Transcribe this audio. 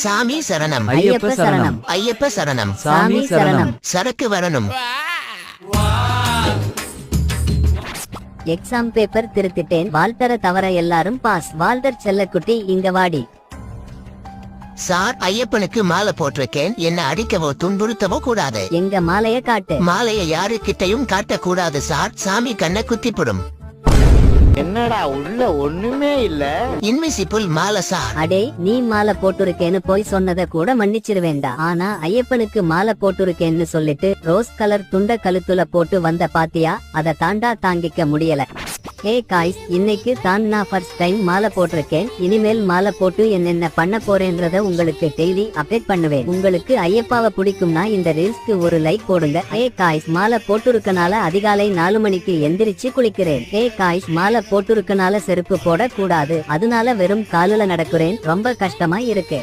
சாமி சரணம். ஐயப்ப சரணம். ஐயப்ப சரணம். சாமி சரணம். சரக்கு வரணும். Exam paper திருத்திட்டேன். வால்டர தவிர எல்லாரும் பாஸ். வால்டர் செல்லக்குட்டி இங்க வாடி. சார், ஐயப்பனுக்கு மாலை போட்டிருக்கேன். என்ன அடிக்கவோ துன்புறுத்தவோ கூடாது. எங்க மாலைய காட்டு. மாலைய யாருக்கிட்டையும் காட்டக்கூடாது சார். சாமி கண்ணை குத்திப்படும். என்னடா உள்ள ஒண்ணுமே இல்ல. இன்விசிபிள் மாலை சார். அடே, நீ மாலை போட்டிருக்கேன்னு போய் சொன்னதை கூட மன்னிச்சிருவேண்டா. ஆனா ஐயப்பனுக்கு மாலை போட்டிருக்கேன்னு சொல்லிட்டு ரோஸ் கலர் துண்ட கழுத்துல போட்டு வந்த பாத்தியா? அதை தாண்டா தாங்கிக்க முடியல. ஏ காய்ஸ், இன்னைக்கு தான் நான் ஃபர்ஸ்ட் டைம் மாலை போட்டிருக்கேன். இனிமேல் மாலை போட்டு என்னென்ன பண்ண போறேன்றத உங்களுக்கு டெய்லி அப்டேட் பண்ணுவேன். உங்களுக்கு ஐயப்பாவை பிடிக்கும்னா இந்த ரீல்ஸ்க்கு ஒரு லைக் போடுங்க. ஏ காய்ஸ், மாலை போட்டிருக்கனால அதிகாலை 4 மணிக்கு எந்திரிச்சு குளிக்கிறேன். ஏ காய்ஸ், மாலை போட்டிருக்கனால செருப்பு போட கூடாது. அதனால வெறும் காலுல நடக்கிறேன். ரொம்ப கஷ்டமா இருக்கு.